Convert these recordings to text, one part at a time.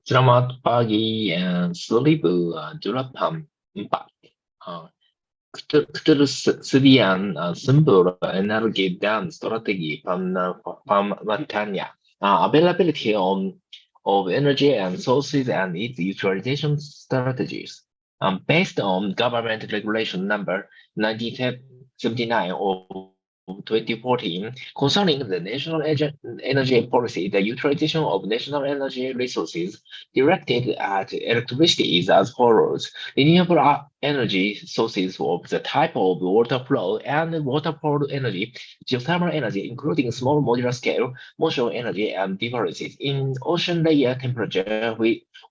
Selamat pagi and Julapam 4. Uh, Ketersediaan sumber energi dan strategi Pemanfaatannya. Availability of energy and sources and its utilization strategies. Based on government regulation number 1979 of 2014 concerning the national energy policy, the utilization of national energy resources directed at electricity is as follows. Renewable energy sources of the type of water flow and water power energy, geothermal energy, including small modular scale, motion energy, and differences in ocean layer temperature,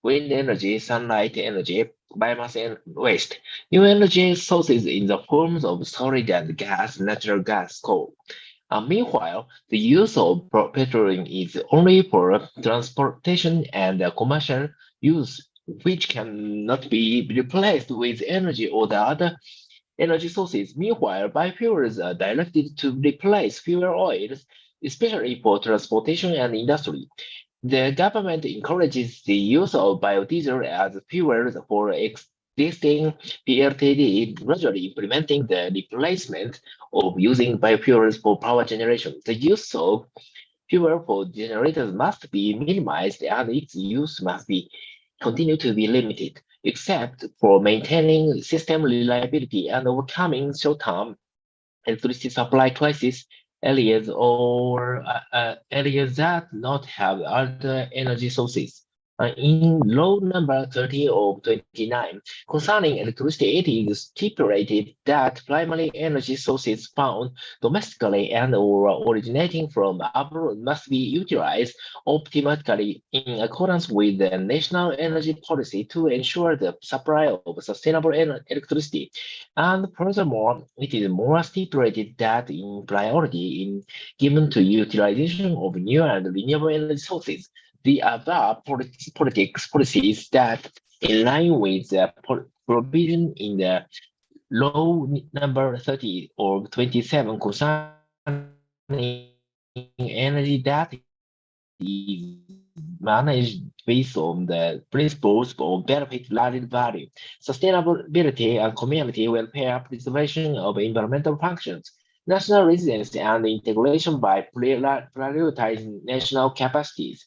wind energy, sunlight energy, biomass and waste. New energy sources in the forms of storage and gas, natural gas, coal. Meanwhile, the use of petroleum is only for transportation and commercial use, which cannot be replaced with energy or the other energy sources. Meanwhile, biofuels are directed to replace fuel oils, especially for transportation and industry. The government encourages the use of biodiesel as fuel for existing PLTD, gradually implementing the replacement of using biofuels for power generation. The use of fuel for generators must be minimized and its use must be continue to be limited, except for maintaining system reliability and overcoming short-term electricity supply crisis areas that not have other energy sources. In law number 30 of 29, concerning electricity, it is stipulated that primary energy sources found domestically and or originating from abroad must be utilized optimally in accordance with the national energy policy to ensure the supply of sustainable electricity. And furthermore, it is more stipulated that in priority in given to utilization of new and renewable energy sources. The other policies that in line with the provision in the law number 30 or 27 concerning energy that is managed based on the principles of benefit added value, sustainability and community welfare, preservation of environmental functions, national resilience and integration by prioritizing national capacities.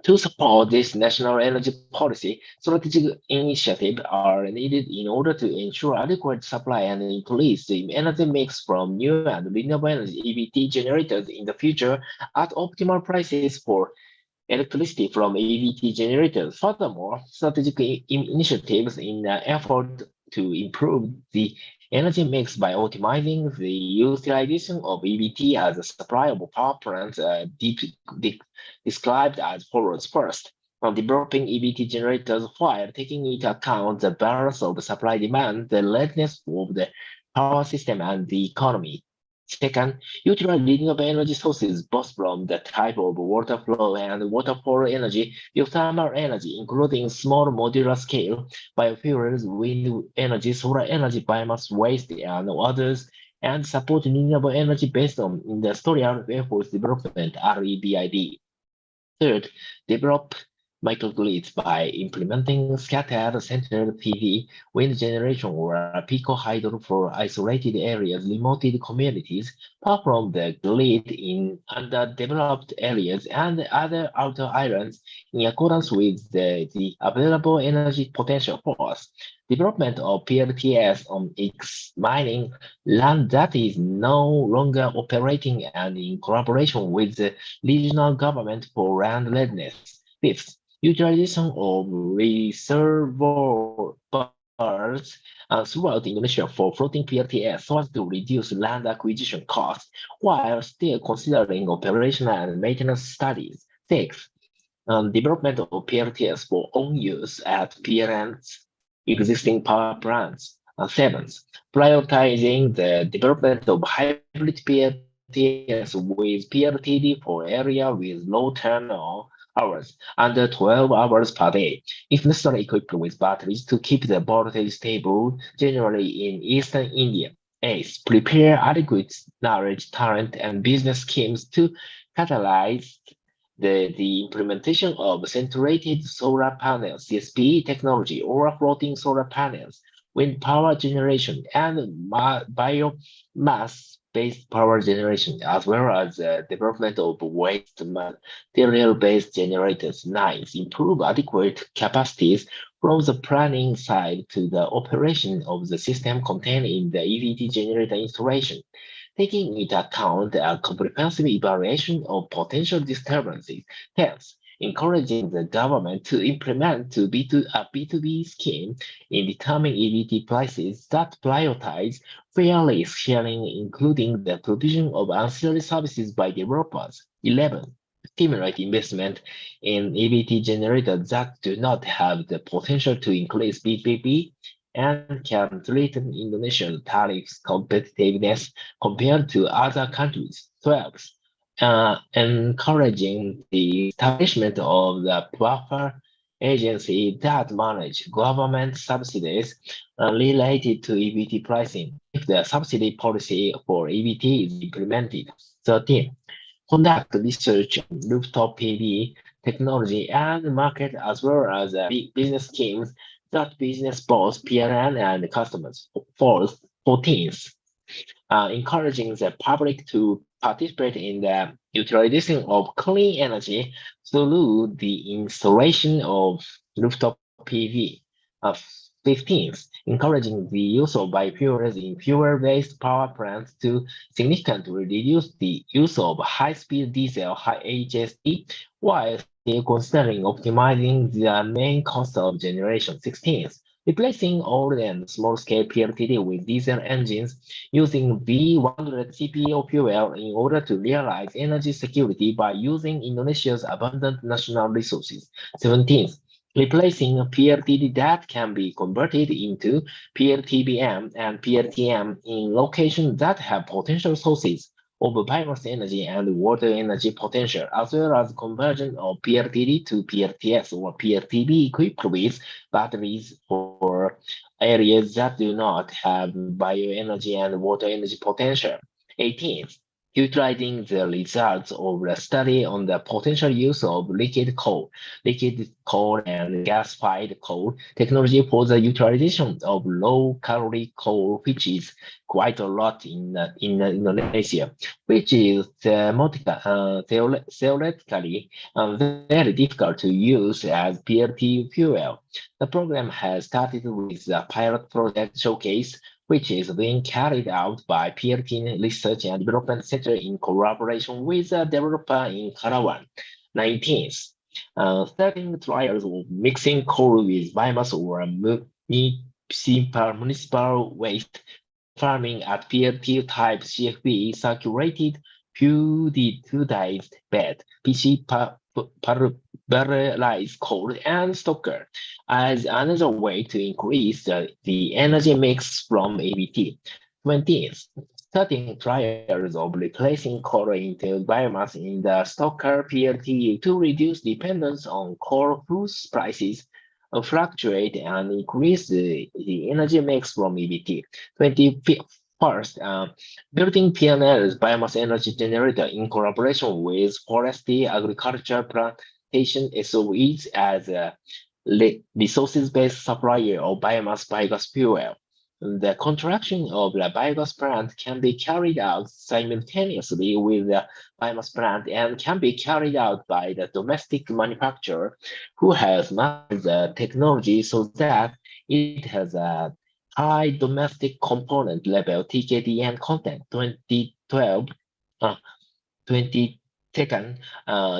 To support this national energy policy, strategic initiatives are needed in order to ensure adequate supply and increase the energy mix from new and renewable energy EVT generators in the future at optimal prices for electricity from EVT generators. Furthermore, strategic initiatives in an effort to improve the energy mix by optimizing the utilization of EVT as a supply of power plants described as follows. First, on developing EVT generators while taking into account the balance of supply demand, the readiness of the power system and the economy. Second, utilize renewable energy sources both from the type of water flow and water power energy, geothermal energy, including small modular scale, biofuels, wind energy, solar energy, biomass waste, and others, and support renewable energy based on industrial resource development, REBID. Third, develop microgrids by implementing scattered centered PV, wind generation, or pico hydro for isolated areas, remote communities, far from the grid in underdeveloped areas and other outer islands in accordance with the available energy potential force. Development of PLTS on mining land that is no longer operating and in collaboration with the regional government for land readiness. Fifth, utilization of reservoirs throughout Indonesia for floating PLTS so as to reduce land acquisition costs while still considering operational and maintenance studies. Sixth, development of PLTS for own use at PLN's existing power plants. Seventh, prioritizing the development of hybrid PLTS with PLTD for area with low turnover hours, under 12 hours per day, if necessary equipped with batteries to keep the voltage stable, generally in eastern India. Eighth, prepare adequate knowledge, talent, and business schemes to catalyze the implementation of centrated solar panels, CSP technology, or floating solar panels, wind power generation, and biomass-based power generation, as well as the development of waste material-based generators. 9. Improve adequate capacities from the planning side to the operation of the system contained in the EVT generator installation, taking into account a comprehensive evaluation of potential disturbances. 10. Encouraging the government to implement a B2B scheme in determining EVT prices that prioritize fair risk sharing, including the provision of ancillary services by developers. 11. Stimulate investment in EVT generators that do not have the potential to increase PPP and can threaten Indonesia's tariffs competitiveness compared to other countries. 12. Encouraging the establishment of the buffer agency that manage government subsidies related to EVT pricing if the subsidy policy for EVT is implemented. 13. Conduct research on rooftop PV technology and market as well as business schemes that business both PLN and customers. 14th, encouraging the public to participate in the utilization of clean energy through the installation of rooftop PV. 15th, encouraging the use of biofuels in fuel-based power plants to significantly reduce the use of high-speed diesel HSD while still considering optimizing the main cost of generation. 16th, replacing old and small-scale PLTD with diesel engines using V100 CPO fuel in order to realize energy security by using Indonesia's abundant national resources. 17th, replacing PLTD that can be converted into PLTBM and PLTM in locations that have potential sources of biomass energy and water energy potential, as well as conversion of PLTD to PLTS or PLTB equipped with batteries for areas that do not have bioenergy and water energy potential. 18th, utilizing the results of the study on the potential use of liquid coal and gas-fired coal technology for the utilization of low-calorie coal, which is quite a lot in Indonesia, which is theoretically very difficult to use as PLT fuel. The program has started with the pilot project showcase, which is being carried out by PLT Research and Development Center in collaboration with a developer in Karawang. 19th, starting trials of mixing coal with biomass or municipal waste farming at PLT type CFB circulated fluidized bed, PC barrelized coal and stocker as another way to increase the energy mix from EVT. 20th, starting trials of replacing coal into biomass in the stocker PLT to reduce dependence on coal whose prices fluctuate and increase the energy mix from EVT. 21st, building PNL's biomass energy generator in collaboration with forestry agriculture plantation SOEs as a resources-based supplier of biogas fuel. The construction of the biogas plant can be carried out simultaneously with the biomass plant and can be carried out by the domestic manufacturer who has mastered the technology so that it has a high domestic component level TKDN content. 22nd,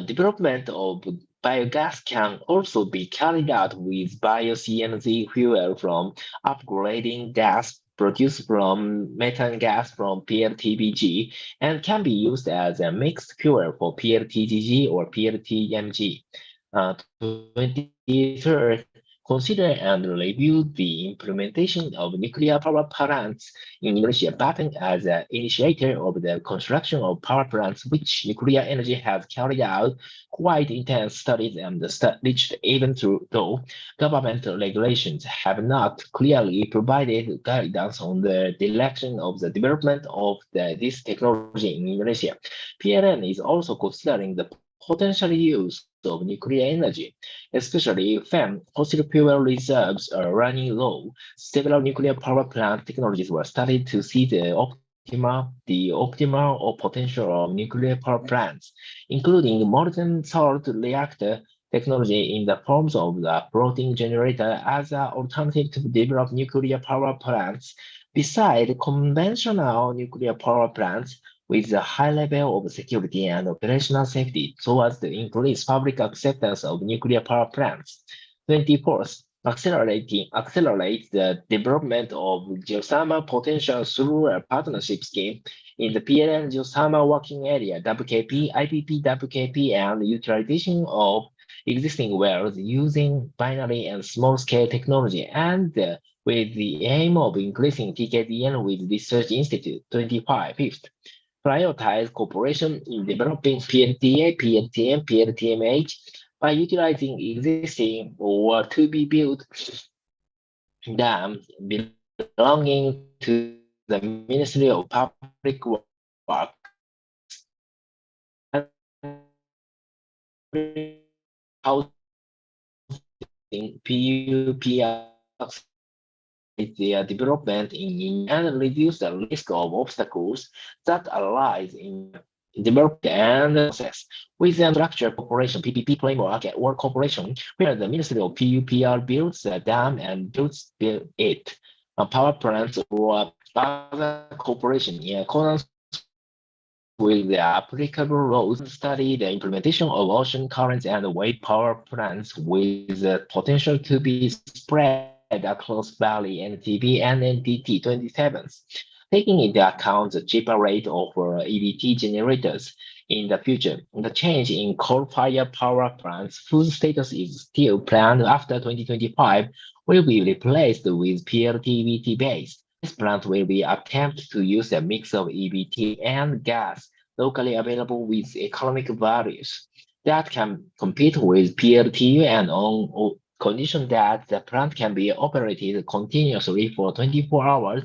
development of biogas can also be carried out with bio-CNG fuel from upgrading gas produced from methane gas from PLTBG and can be used as a mixed fuel for PLTGG or PLTMG. 23rd, consider and review the implementation of nuclear power plants in Indonesia, Batam as an initiator of the construction of power plants, which nuclear energy has carried out quite intense studies and reached even though government regulations have not clearly provided guidance on the direction of the development of this technology in Indonesia. PLN is also considering the potential use of nuclear energy, especially when fossil fuel reserves are running low. Several nuclear power plant technologies were studied to see the optimal or potential of nuclear power plants, including modern salt reactor technology in the forms of the floating generator as an alternative to develop nuclear power plants. Besides conventional nuclear power plants, with a high level of security and operational safety towards the increased public acceptance of nuclear power plants. 24th, accelerate the development of geothermal potential through a partnership scheme in the PLN geothermal working area, WKP, IPP, WKP, and utilization of existing wells using binary and small-scale technology, and with the aim of increasing TKDN with Research Institute. 25. Fifth, prioritize cooperation in developing PLTA, PLTM, PLTMH by utilizing existing or to be built dams belonging to the Ministry of Public Works and housing PUPR their development in and reduce the risk of obstacles that arise in development and process. With the structured cooperation PPP framework at World Cooperation, where the Ministry of PUPR builds the dam and builds it, power plants or other cooperation in accordance with the applicable laws, study the implementation of ocean currents and wave power plants with the potential to be spread across Valley, NTB, and NTT 27th, taking into account the cheaper rate of EBT generators in the future. The change in coal-fired power plants, whose status is still planned after 2025, will be replaced with PLTBT-based. This plant will be attempt to use a mix of EBT and gas locally available with economic values that can compete with PLTU and on condition that the plant can be operated continuously for 24 hours.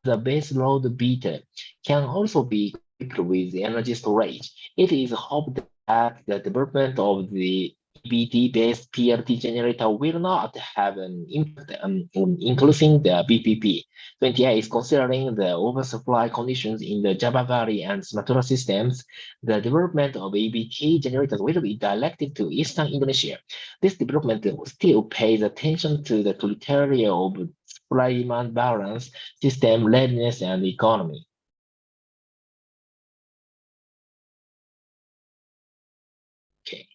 The base load beater can also be equipped with energy storage. It is hoped that the development of the EBT-based PLT generator will not have an impact on increasing the BPP. 28 is considering the oversupply conditions in the Java Valley and Sumatra systems. The development of EBT generators will be directed to eastern Indonesia. This development still pays attention to the criteria of supply-demand balance, system readiness, and economy. Okay.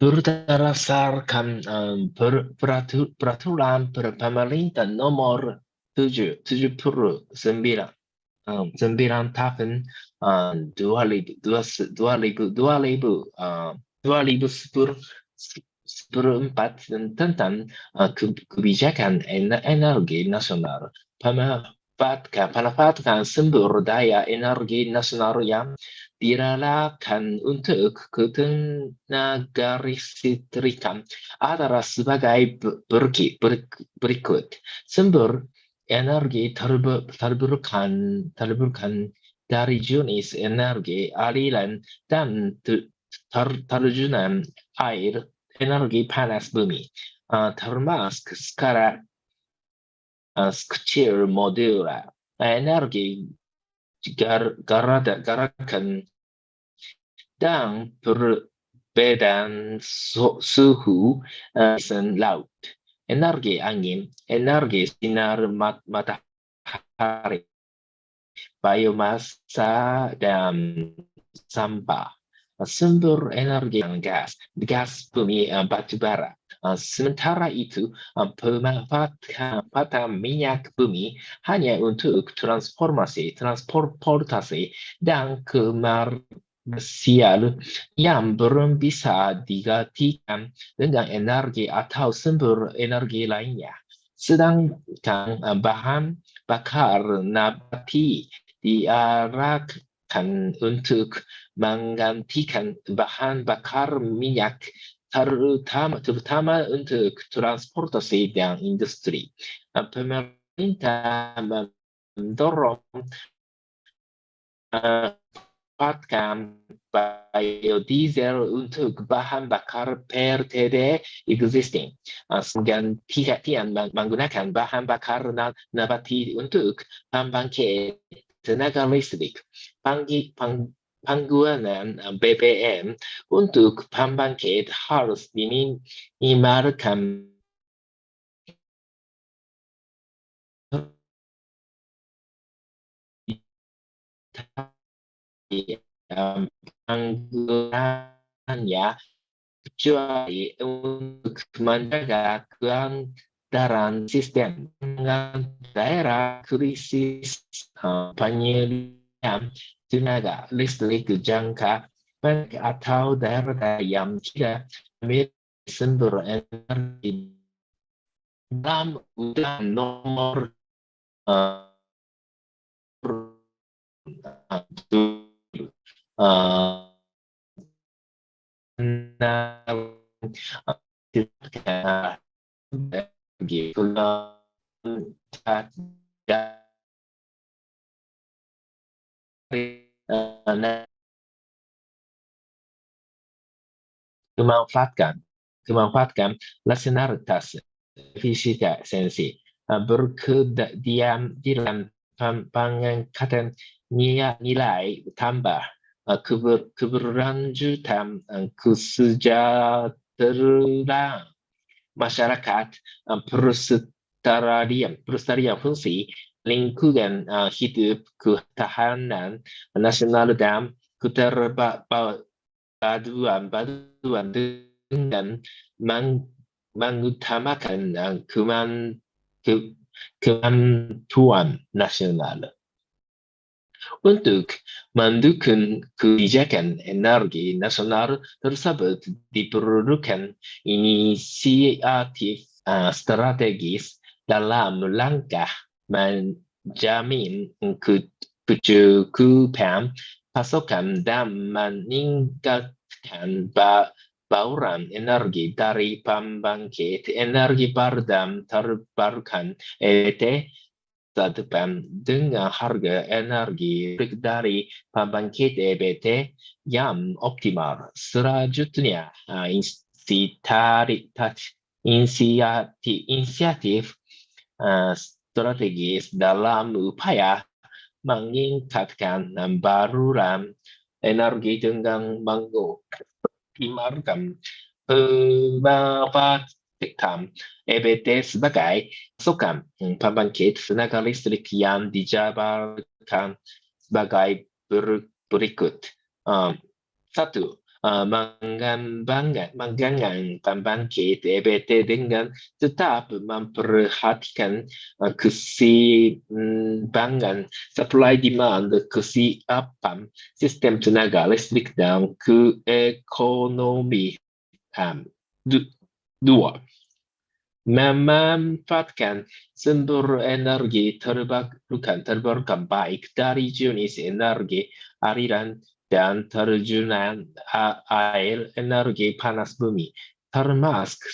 Berdasarkan peraturan pemerintah nomor 79 tahun 2004 tentang kebijakan energi nasional, pemanfaatan sumber daya energi nasional yang direlakan untuk ketenagalistrikan adalah sebagai berikut. Sumber energi terbarukan dari jenis energi aliran dan terjunan air, energi panas bumi, termasuk skala kecil modular, energi garakan dan perbedaan suhu laut, energi angin, energi sinar matahari, biomasa, dan sampah. Sumber energi yang gas bumi, batu bara. Sementara itu, pemanfaatan minyak bumi hanya untuk transportasi dan komersial yang belum bisa digantikan dengan energi atau sumber energi lainnya. Sedangkan bahan bakar nabati diarahkan untuk menggantikan bahan bakar minyak, terutama untuk transportasi dan industri. Pemerintah mendorong memanfaatkan biodiesel untuk bahan bakar PLTD existing. Gantian menggunakan bahan bakar nabati untuk pembangkit tenaga listrik. Penggunaan BBM untuk pembangkit harus diminimalkan. Penggunaannya kecuali untuk menjaga keandalan sistem daerah krisis penyediaan tenaga listrik jangka pendek atau daerah yang tidak memiliki sumber energi. Dalam undang nomor memanfaatkan rasionalitas efisiensi berkediam di dalam pengangkatan nilai tambah keberlanjutan kesejahteraan masyarakat pelestarian fungsi lingkungan hidup ketahanan nasional dan keterpaduan dengan mengutamakan kemampuan nasional. Untuk mendukung kebijakan energi nasional tersebut diperlukan inisiatif strategis dalam langkah menjamin kecukupan pasokan dan meningkatkan bauran energi dari pembangkit energi baru dan terbarukan EBT dengan harga energi dari pembangkit EBT yang optimal. Selanjutnya, inisiatif strategis dalam upaya meningkatkan baluran energi dengan mengoptimalkan pemanfaatan EBT sebagai pasokan pembangkit tenaga listrik yang dijabarkan sebagai berikut. Satu, mengembangkan pembangkit EBT dengan tetap memperhatikan keseimbangan supply demand, kesiapan sistem tenaga listrik dan keekonomian. Dua, memanfaatkan sumber energi terbarukan baik dari jenis energi aliran dan terjunan air energi panas bumi, termasuk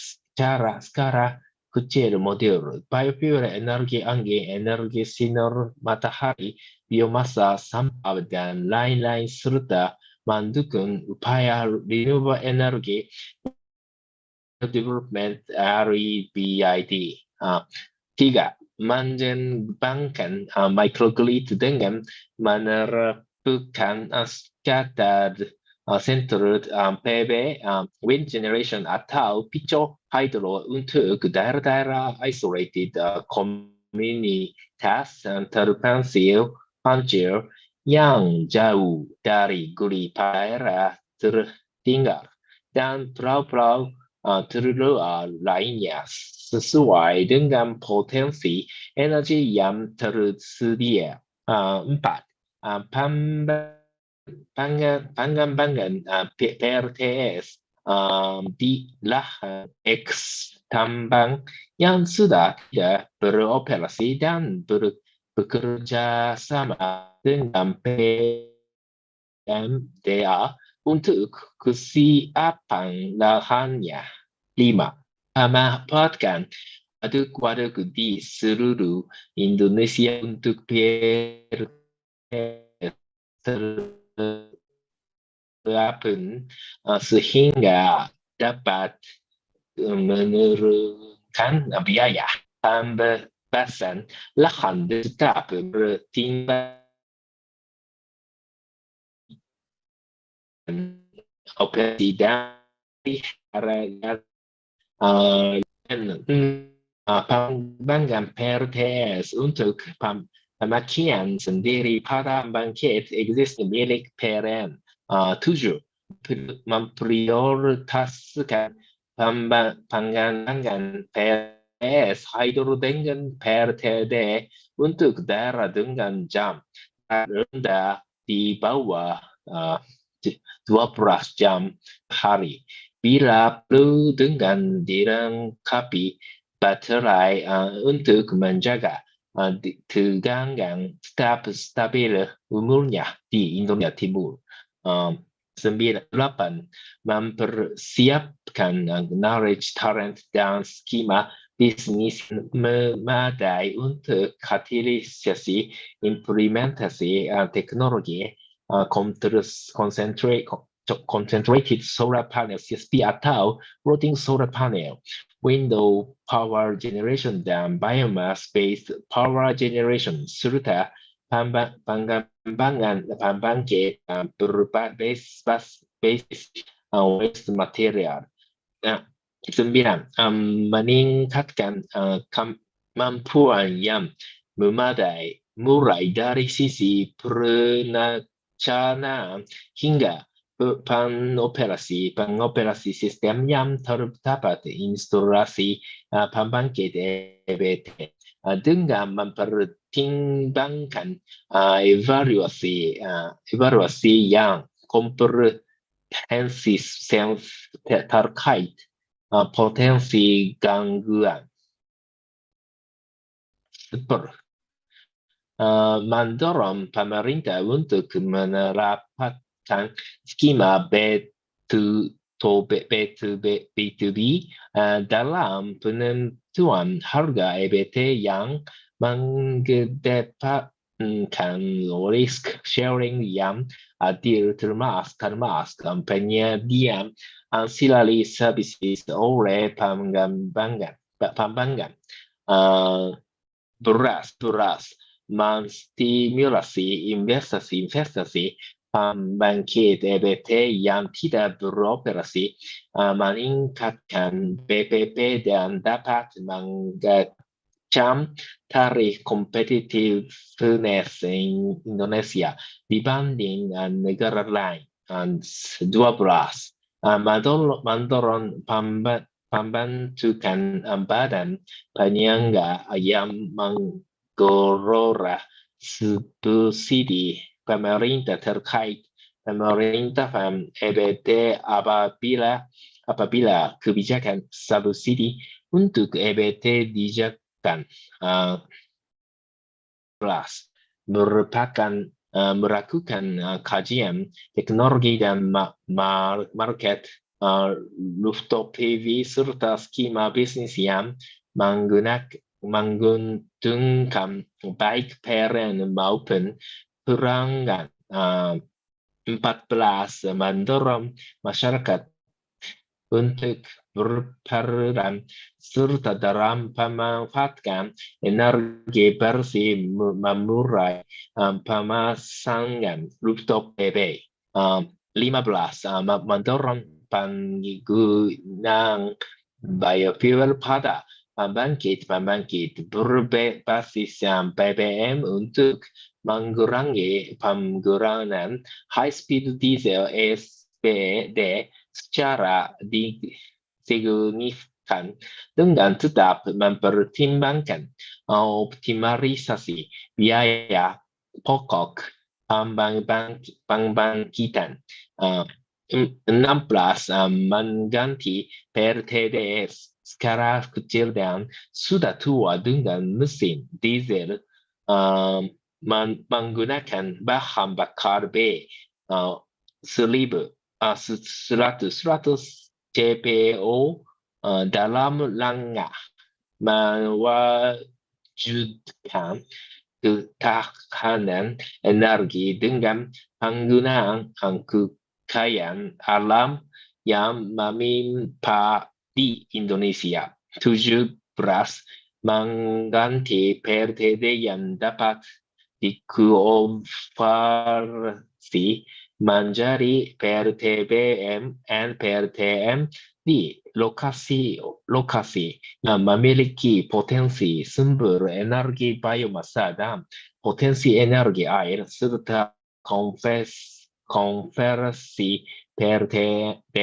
skala kecil model biofuel, energi angin, energi sinar matahari, biomasa, sampah, dan lain-lain serta mendukung upaya renewable energy development REBID. Tiga, mengembangkan microgrid dengan menerapkan standar centered PV, wind generation atau pico hydro untuk daerah-daerah isolated komunitas terpencil yang jauh dari grid daerah tertinggal dan pulau-pulau terluar lainnya sesuai dengan potensi energi yang tersedia. Empat, pengembangan PRTS di lahan tambang yang sudah tidak beroperasi dan bekerja sama dengan PMDA untuk kesiapan lahannya. 5. Memanfaatkan waduk-waduk di seluruh Indonesia untuk PRTS terapun sehingga dapat menurunkan biaya pembebasan lahan tetap bertimbang operasi dari harga pengembangan PRTS untuk pemakaian sendiri pada pembangkit existing milik PLN. 7. Memprioritaskan pengembangan PLTS hydro dengan PLTD untuk daerah dengan jam rendah di bawah 12 jam hari. Bila perlu dengan dilengkapi baterai untuk menjaga tegangan tetap stabil umurnya di Indonesia Timur. 8. Mempersiapkan knowledge talent dan skema bisnis memadai untuk hilirisasi implementasi teknologi concentrated solar panel CSP atau floating solar panel, window power generation dan biomass based power generation serta pengembangan pembangkit berbasis waste material. 9. Meningkatkan kemampuan yang memadai mulai dari sisi perencanaan hingga pengoperasi sistem yang terdapat instalasi pembangkit EBT dengan mempertimbangkan evaluasi yang komprehensif terkait potensi gangguan. Mendorong pemerintah untuk menerapkan skema B2B dalam penentuan harga EBT yang mengedepankan risk sharing yang adil termasuk penyediaan ancillary services oleh pembangkit beras menstimulasi investasi pembangkit EBT yang tidak beroperasi, meningkatkan BPP dan dapat mengecam tarif competitiveness Indonesia dibanding negara lain. 12. Mendorong pembentukan badan penyangga yang menggelora subsidi pemerintah terkait pemerintahan EBT apabila kebijakan subsidi untuk EBT dijalankan. 11. Melakukan kajian teknologi dan market rooftop PV serta skema bisnis yang menguntungkan baik PLN maupun perangan. 14. Mendorong masyarakat untuk berperan serta dalam pemanfaatan energi bersih memulai pemasangan rooftop PV. 15. Mendorong penggunaan biofuel pada pembangkit berbasis BBM untuk mengurangi penggunaan high-speed diesel SPD secara signifikan dengan tetap mempertimbangkan optimalisasi biaya pokok pembangkitan. 16. Mengganti PLTD skala kecil dan sudah tua dengan mesin diesel menggunakan bahan bakar B100 CPO dalam langkah mewujudkan ketahanan energi dengan penggunaan kekayaan alam yang melimpah di Indonesia. 17 mengganti PLTD yang dapat dikoversi menjadi PLTBM dan PLTM di lokasi yang memiliki potensi sumber energi biomasa dan potensi energi air serta konversi PLTB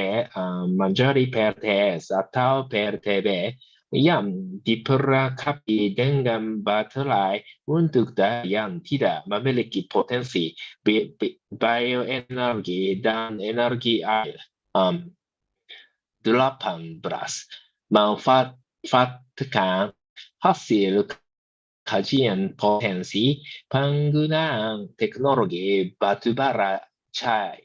menjadi PLTS atau PLTB yang diperlengkapi dengan baterai untuk daya yang tidak memiliki potensi bioenergi dan energi air. 18. Manfaatkan hasil kajian potensi penggunaan teknologi batubara cair,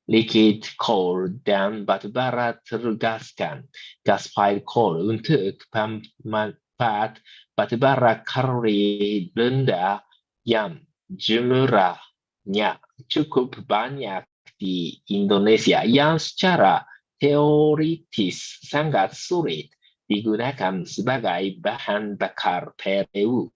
liquid coal dan batubara tergaskan, gas fired coal untuk pemanfaat batubara kalori rendah yang jumlahnya cukup banyak di Indonesia yang secara teoritis sangat sulit digunakan sebagai bahan bakar PLTU.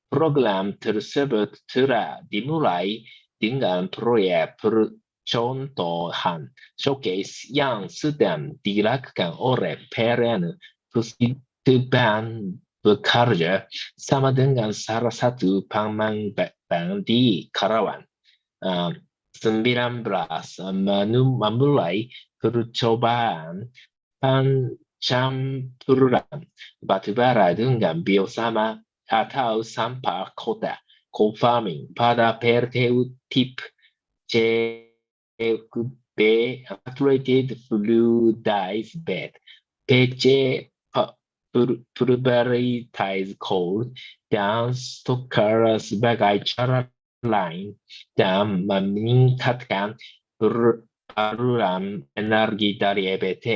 Program tersebut telah dimulai dengan proyek percontohan showcase yang sedang dilakukan oleh PLN Puskitban bekerja sama dengan salah satu pengembang di Karawang. 19. Memulai percobaan pencampuran batubara dengan biosama atau sampah kota co-farming pada PLTU tip CFB Saturated Fluidized Bed PC Pulverized Coal dan Stoker sebagai cara lain dan meningkatkan penyaluran energi dari EBT.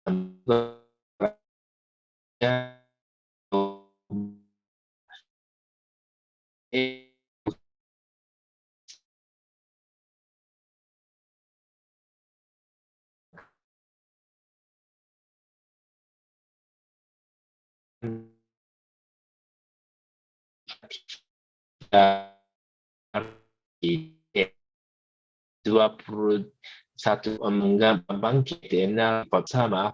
Pembangkit energi bersama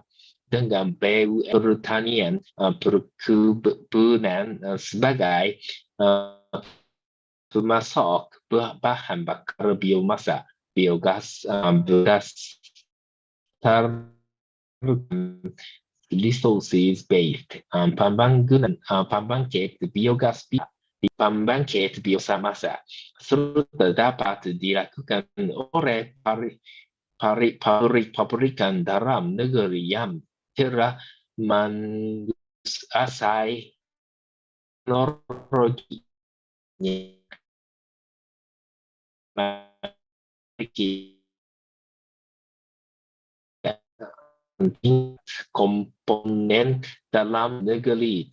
dengan pertanian perkebunan sebagai pemasok bahan bakar biomasa, biogas, resources based pembangkit biogas di pembangkit biomasa serta dapat dilakukan oleh pabrikan dalam negeri yang telah menguasai teknologi komponen dalam negeri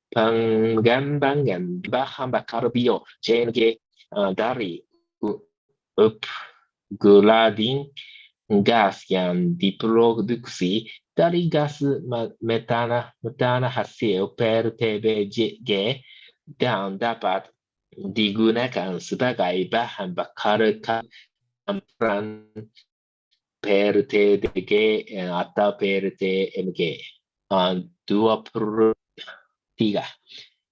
pengembangan bahan bakar bio CNG dari upgrading gas yang diproduksi dari gas metana hasil PLTBG dan dapat digunakan sebagai bahan bakar campuran PLTDG atau PLTMG. 23.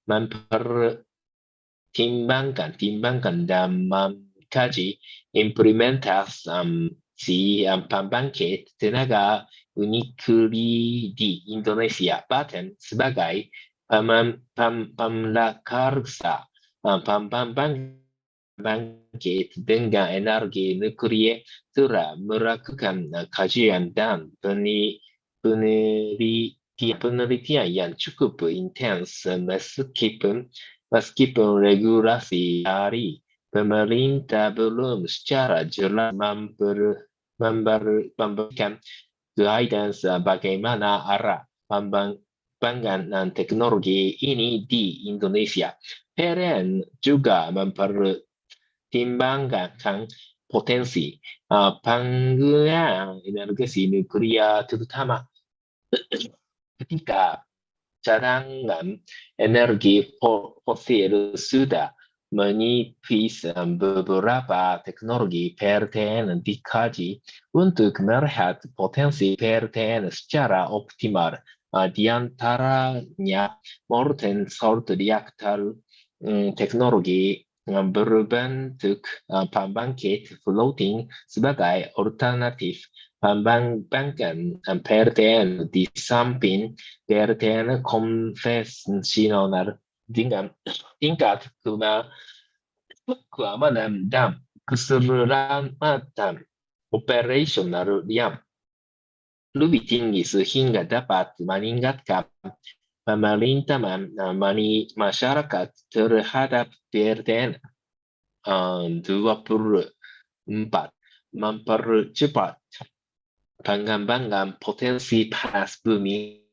Mempertimbangkan dan mengkaji implementasi pembangkit tenaga nuklir di Indonesia, bahkan sebagai pemlakarsa pembangkit dengan energi nuklir telah melakukan kajian dan penelitian yang cukup intens meskipun regulasi dari pemerintah belum secara jelas memberikan guidance bagaimana arah pengembangan teknologi ini di Indonesia. PLN juga mempertimbangkan potensi penggunaan energi nuklir, terutama ketika cadangan energi fosil sudah menipis. Beberapa teknologi PLTN dikaji untuk melihat potensi PLTN secara optimal. Di antaranya molten salt reactor, teknologi berbentuk pembangkit floating sebagai alternatif pembangkang PLTN di samping PLTN konvensional dengan tingkat keamanan dan keselamatan operasional yang lebih tinggi sehingga dapat meningkatkan pemerintahan masyarakat terhadap PLTN. 24. Mempercepat pengembangan potensi panas bumi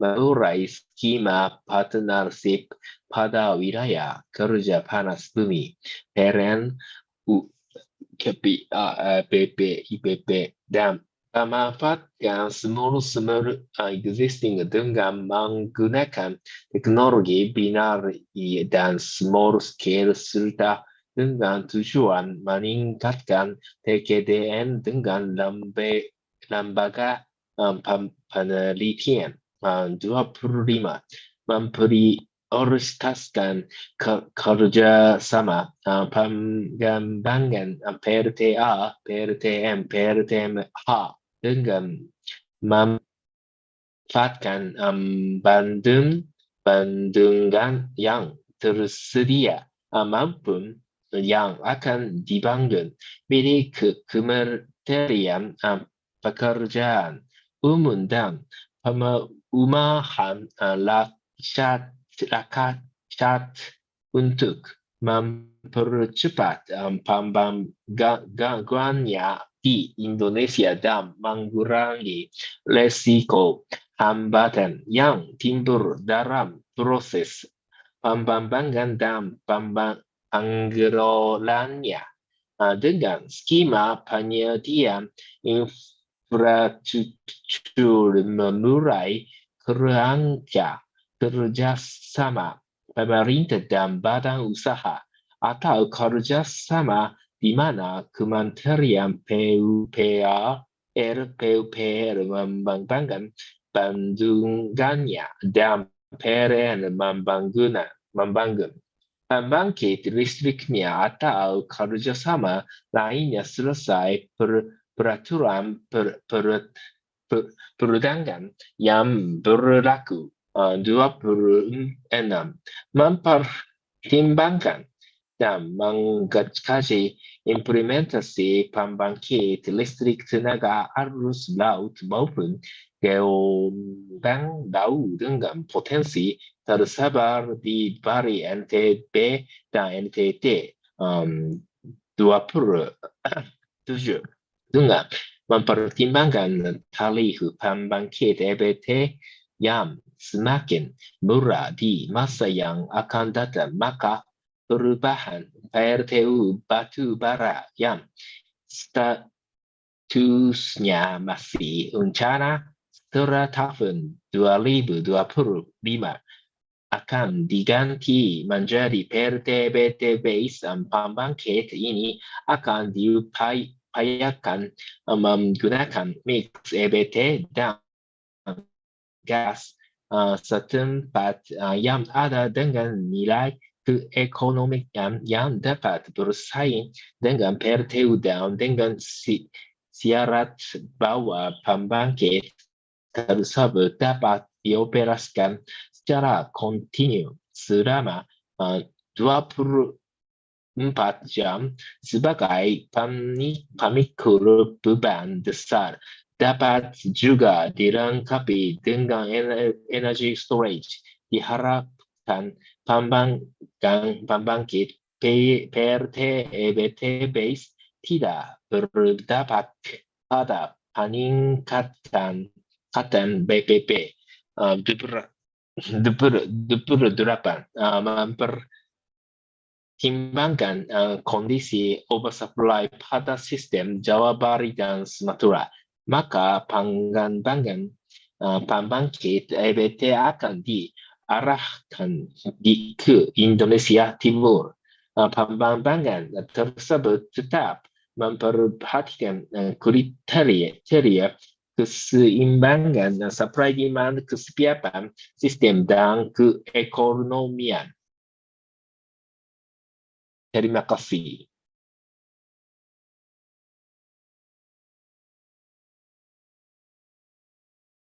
melalui skema partnership pada wilayah kerja panas bumi PLN, IPP, dan memanfaatkan small existing dengan menggunakan teknologi binari dan small scale serta dengan tujuan meningkatkan TKDN dengan lembaga penelitian. 25. Memprioritaskan kerjasama pengembangan PLTA, PLTM, PLTMH dengan memanfaatkan bendungan yang tersedia maupun yang akan dibangun milik Kementerian Pekerjaan Umum dan Perumahan Rakyat untuk mempercepat pembangunannya di Indonesia dan mengurangi resiko hambatan yang timbul dalam proses pembangunan dan pengelolaannya. Dengan skema penyediaan infrastruktur memulai kerangka kerjasama pemerintah dan badan usaha atau kerjasama di mana Kementerian PUPR mengembangkan bendungannya dan PLN membangun pembangkit listriknya atau kerjasama lainnya selesai peraturan perundangan yang berlaku. 26. Mempertimbangkan dan mengkaji implementasi pembangkit listrik tenaga arus laut maupun gelombang laut dengan potensi tersebar di Bali, NTB, dan NTT. 27. Dengan mempertimbangkan tarif pembangkit EBT yang semakin murah di masa yang akan datang, maka perubahan PLTU batu bara yang statusnya masih rencana setelah tahun 2025 akan diganti menjadi PLTBT base. Pembangkit ini akan diupayakan menggunakan mix EBT dan gas setempat yang ada dengan nilai keekonomian yang dapat bersaing dengan PLTU dan dengan syarat bahwa pembangkit tersebut dapat dioperasikan secara kontinu selama 24 jam sebagai pemikul beban besar. Dapat juga dilengkapi dengan energy storage. Diharapkan pembangkit PRT EBT base tidak berdampak pada peningkatan BBB. Delapan, mempertimbangkan kondisi oversupply pada sistem Jawa Bali dan Sumatera, maka pembangkit EBT akan diarahkan ke Indonesia Timur. Pembangunan tersebut tetap memperhatikan kriteria keseimbangan supply demand, kesiapan sistem dan keekonomian. Terima kasih.